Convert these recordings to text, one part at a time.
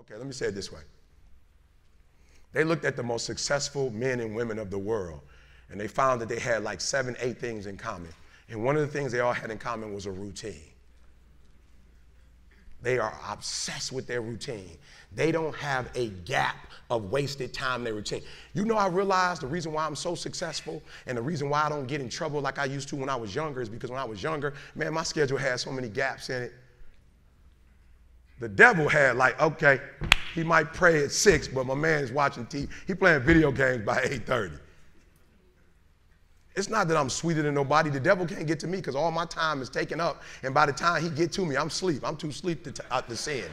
Okay, let me say it this way. They looked at the most successful men and women of the world, and they found that they had like 7, 8 things in common. And one of the things they all had in common was a routine. They are obsessed with their routine. They don't have a gap of wasted time in their routine. You know, I realized the reason why I'm so successful and the reason why I don't get in trouble like I used to when I was younger is because when I was younger, man, my schedule had so many gaps in it. The devil had like, okay, he might pray at 6, but my man is watching TV. He playing video games by 8:30. It's not that I'm sweeter than nobody. The devil can't get to me because all my time is taken up. And by the time he get to me, I'm asleep. I'm too asleep to sin.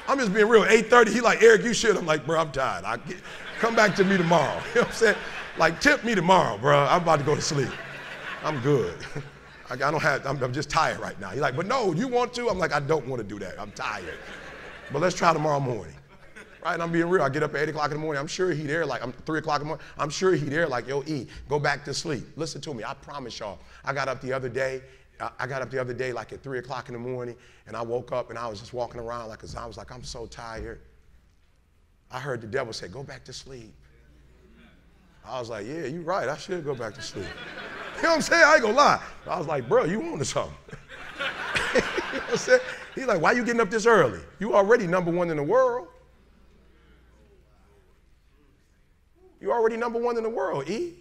I'm just being real. 8:30, he like, Eric, you should. I'm like, bro, I'm tired. Come back to me tomorrow. You know what I'm saying? Like, tip me tomorrow, bro. I'm about to go to sleep. I'm good. I'm just tired right now. He's like, but no, you want to? I'm like, I don't want to do that. I'm tired. But let's try tomorrow morning. Right, and I'm being real. I get up at 8 o'clock in the morning. I'm sure he there like, I'm 3 o'clock in the morning. I'm sure he there like, yo, E, go back to sleep. Listen to me. I promise y'all. I got up the other day like at 3 o'clock in the morning, and I woke up and I was just walking around like, I was like, I'm so tired. I heard the devil say, go back to sleep. I was like, yeah, you're right. I should go back to sleep. You know what I'm saying? I ain't gonna lie. I was like, bro, you wanted something. You know what I'm saying? He's like, why you getting up this early? You already #1 in the world. You already #1 in the world, E.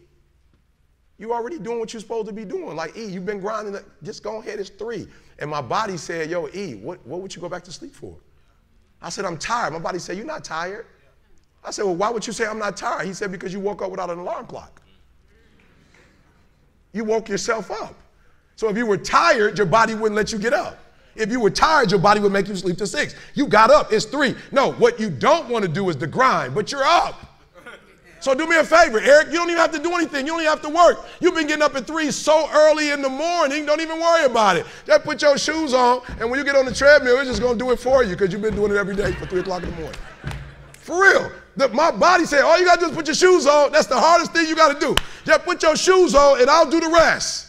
You already doing what you're supposed to be doing. Like, E, you've been grinding. Just go ahead, it's 3. And my body said, yo, E, what would you go back to sleep for? I said, I'm tired. My body said, you're not tired. I said, well, why would you say I'm not tired? He said, because you woke up without an alarm clock. You woke yourself up. So if you were tired, your body wouldn't let you get up. If you were tired, your body would make you sleep to 6. You got up, it's 3. No, what you don't want to do is the grind, but you're up. So do me a favor, Eric, you don't even have to do anything. You don't even have to work. You've been getting up at 3 so early in the morning, don't even worry about it. Just put your shoes on, and when you get on the treadmill, it's just going to do it for you because you've been doing it every day for 3 o'clock in the morning. For real. My body said, all you got to do is put your shoes on. That's the hardest thing you got to do. Just put your shoes on, and I'll do the rest.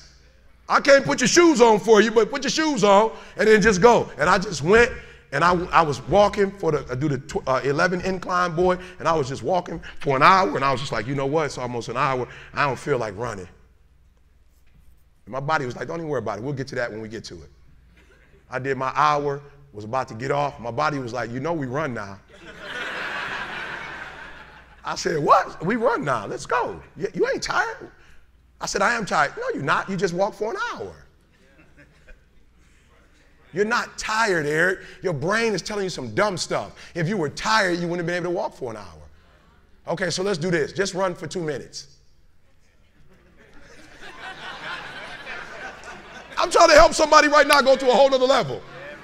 I can't put your shoes on for you, but put your shoes on, and then just go. And I just went. And I was walking I do the 11 incline, boy, and I was just walking for an hour, and I was just like, you know what, it's almost an hour. I don't feel like running. And my body was like, don't even worry about it. We'll get to that when we get to it. I did my hour, was about to get off. My body was like, you know we run now. I said, what? We run now. Let's go. You ain't tired? I said, I am tired. No, you're not. You just walked for an hour. You're not tired, Eric. Your brain is telling you some dumb stuff. If you were tired, you wouldn't have been able to walk for an hour. Okay, so let's do this. Just run for 2 minutes. I'm trying to help somebody right now go to a whole nother level.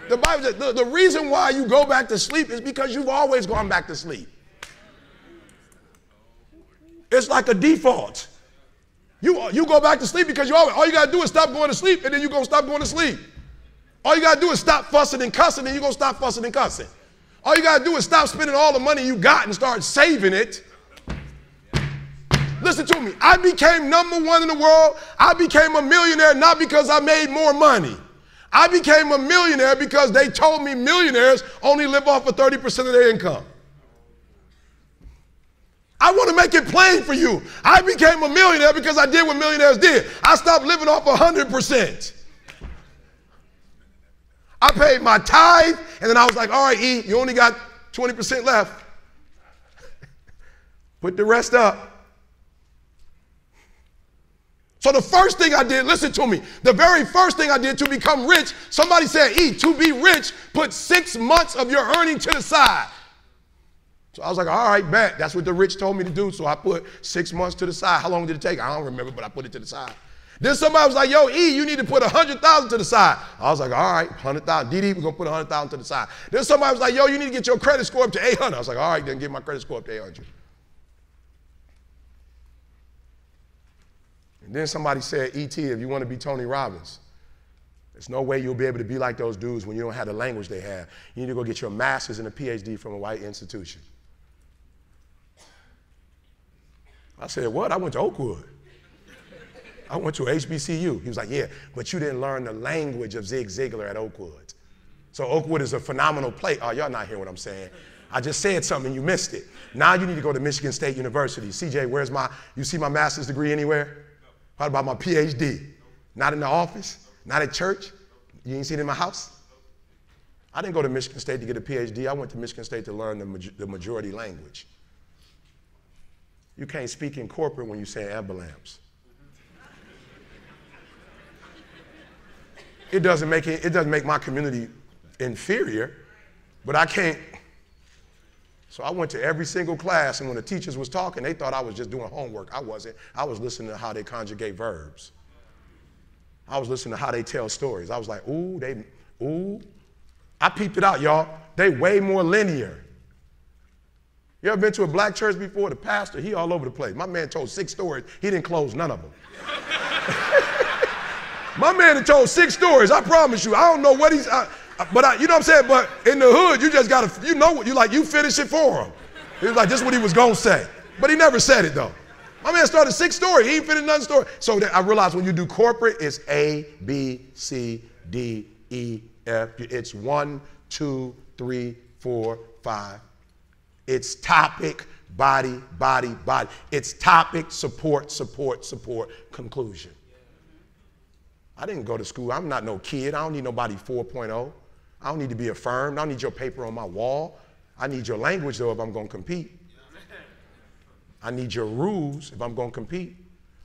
The Bible says the reason why you go back to sleep is because you've always gone back to sleep. It's like a default. You go back to sleep because all you got to do is stop going to sleep, and then you're going to stop going to sleep. All you got to do is stop fussing and cussing, and you're going to stop fussing and cussing. All you got to do is stop spending all the money you got and start saving it. Listen to me. I became #1 in the world. I became a millionaire not because I made more money. I became a millionaire because they told me millionaires only live off of 30% of their income. I want to make it plain for you. I became a millionaire because I did what millionaires did. I stopped living off 100%. I paid my tithe, and then I was like, all right, E, you only got 20% left. Put the rest up. So the first thing I did, listen to me, the very first thing I did to become rich, somebody said, E, to be rich, put 6 months of your earning to the side. So I was like, all right, bet. That's what the rich told me to do, so I put 6 months to the side. How long did it take? I don't remember, but I put it to the side. Then somebody was like, yo, E, you need to put 100,000 to the side. I was like, all right, 100,000. DD, we're going to put 100,000 to the side. Then somebody was like, yo, you need to get your credit score up to 800. I was like, all right, then get my credit score up to 800. And then somebody said, ET, if you want to be Tony Robbins, there's no way you'll be able to be like those dudes when you don't have the language they have. You need to go get your master's and a PhD from a white institution. I said, what? I went to Oakwood. I went to HBCU. He was like, yeah, but you didn't learn the language of Zig Ziglar at Oakwood. So Oakwood is a phenomenal place. Oh, y'all not hearing what I'm saying. I just said something and you missed it. Now you need to go to Michigan State University. CJ, you see my master's degree anywhere? What about my PhD? Not in the office? Not at church? You ain't seen it in my house? I didn't go to Michigan State to get a PhD. I went to Michigan State to learn the majority language. You can't speak in corporate when you say ambulance. It doesn't make my community inferior, but I can't. So I went to every single class, and when the teachers was talking, they thought I was just doing homework. I wasn't. I was listening to how they conjugate verbs. I was listening to how they tell stories. I was like, ooh. I peeped it out, y'all. They way more linear. You ever been to a black church before? The pastor, he all over the place. My man told 6 stories. He didn't close none of them. My man had told 6 stories, I promise you. I don't know what you know what I'm saying? But in the hood, you just got to, you know what, you finish it for him. He was like, this is what he was going to say. But he never said it, though. My man started 6 stories. He ain't finished none story. So I realized when you do corporate, it's A, B, C, D, E, F. It's 1, 2, 3, 4, 5. It's topic, body, body, body. It's topic, support, support, support, conclusion. I didn't go to school. I'm not no kid. I don't need nobody 4.0. I don't need to be affirmed. I don't need your paper on my wall. I need your language, though, if I'm going to compete. I need your rules if I'm going to compete.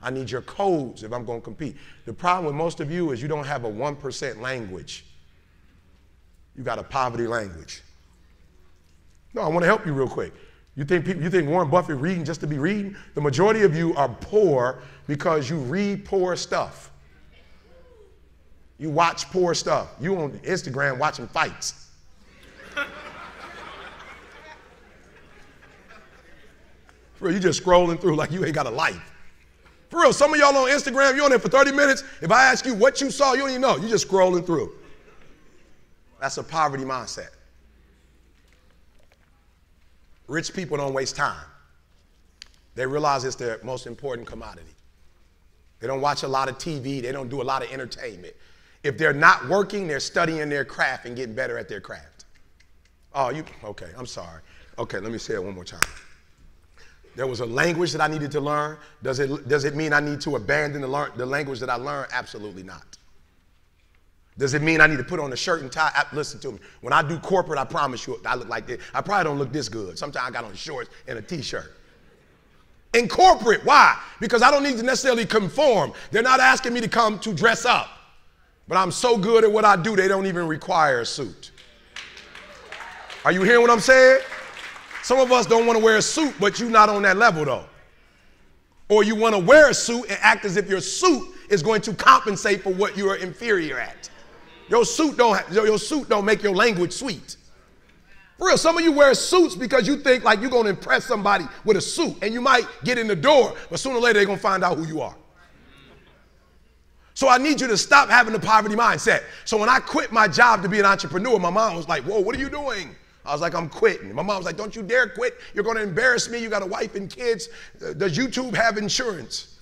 I need your codes if I'm going to compete. The problem with most of you is you don't have a 1% language. You got a poverty language. No, I want to help you real quick. You think Warren Buffett reading just to be reading? The majority of you are poor because you read poor stuff. You watch poor stuff. You on Instagram watching fights. For real, you just scrolling through like you ain't got a life. For real, some of y'all on Instagram, you on there for 30 minutes. If I ask you what you saw, you don't even know. You just scrolling through. That's a poverty mindset. Rich people don't waste time. They realize it's their most important commodity. They don't watch a lot of TV. They don't do a lot of entertainment. If they're not working, they're studying their craft and getting better at their craft. Oh, okay, I'm sorry. Okay, let me say it one more time. There was a language that I needed to learn. Does it mean I need to abandon the language that I learned? Absolutely not. Does it mean I need to put on a shirt and tie? Listen to me. When I do corporate, I promise you, I look like this. I probably don't look this good. Sometimes I got on shorts and a t-shirt. In corporate, why? Because I don't need to necessarily conform. They're not asking me to come to dress up. But I'm so good at what I do, they don't even require a suit. Are you hearing what I'm saying? Some of us don't want to wear a suit, but you're not on that level, though. Or you want to wear a suit and act as if your suit is going to compensate for what you are inferior at. Your suit don't make your language sweet. For real, some of you wear suits because you think like you're going to impress somebody with a suit, and you might get in the door, but sooner or later they're going to find out who you are. So I need you to stop having the poverty mindset. So when I quit my job to be an entrepreneur, my mom was like, whoa, what are you doing? I was like, I'm quitting. My mom was like, don't you dare quit. You're going to embarrass me. You got a wife and kids. Does YouTube have insurance?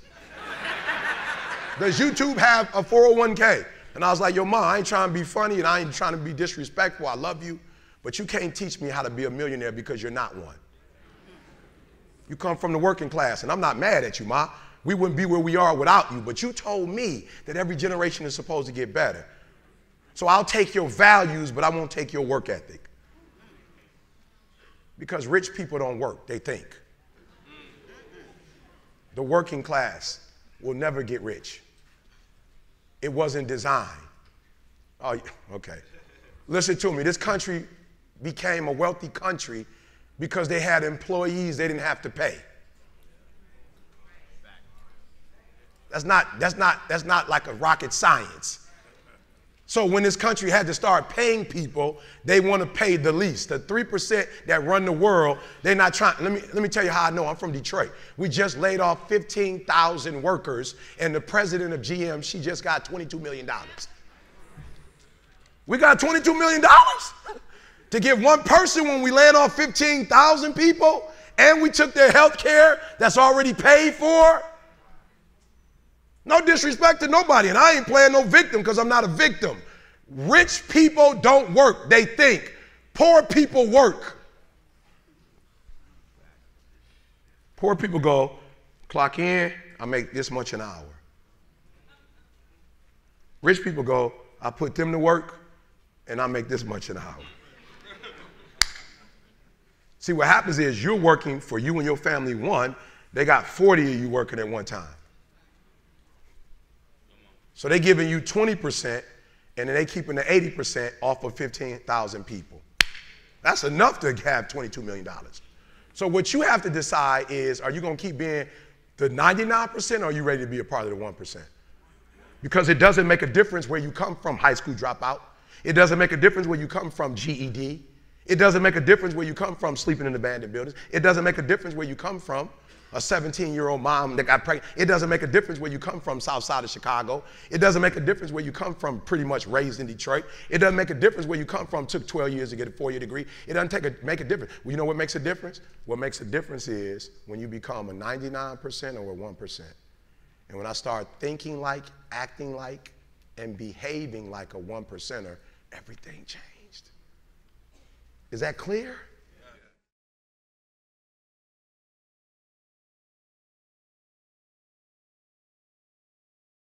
Does YouTube have a 401k? And I was like, yo, Mom, I ain't trying to be funny and I ain't trying to be disrespectful. I love you, but you can't teach me how to be a millionaire because you're not one. You come from the working class, and I'm not mad at you, Ma. We wouldn't be where we are without you, but you told me that every generation is supposed to get better. So I'll take your values, but I won't take your work ethic. Because rich people don't work, they think. The working class will never get rich. It wasn't designed. Oh, okay. Listen to me. This country became a wealthy country because they had employees they didn't have to pay. That's not like a rocket science. So when this country had to start paying people, they want to pay the least. The 3% that run the world, they're not trying. Let me tell you how I know. I'm from Detroit. We just laid off 15,000 workers, and the president of GM, she just got $22 million. We got $22 million to give one person when we laid off 15,000 people, and we took their health care that's already paid for. No disrespect to nobody, and I ain't playing no victim because I'm not a victim. Rich people don't work, they think. Poor people work. Poor people go, clock in, I make this much an hour. Rich people go, I put them to work, and I make this much an hour. See, what happens is you're working for you and your family, one, they got 40 of you working at one time. So they're giving you 20%, and then they keeping the 80% off of 15,000 people. That's enough to have $22 million. So what you have to decide is, are you going to keep being the 99%, or are you ready to be a part of the 1%? Because it doesn't make a difference where you come from, high school dropout. It doesn't make a difference where you come from, GED. It doesn't make a difference where you come from, sleeping in abandoned buildings. It doesn't make a difference where you come from, a 17-year-old mom that got pregnant. It doesn't make a difference where you come from, south side of Chicago. It doesn't make a difference where you come from, pretty much raised in Detroit. It doesn't make a difference where you come from, took 12 years to get a 4-year degree. It doesn't make a difference. Well, you know what makes a difference? What makes a difference is when you become a 99% or a 1%. And when I start thinking like, acting like, and behaving like a 1%er, everything changed. Is that clear?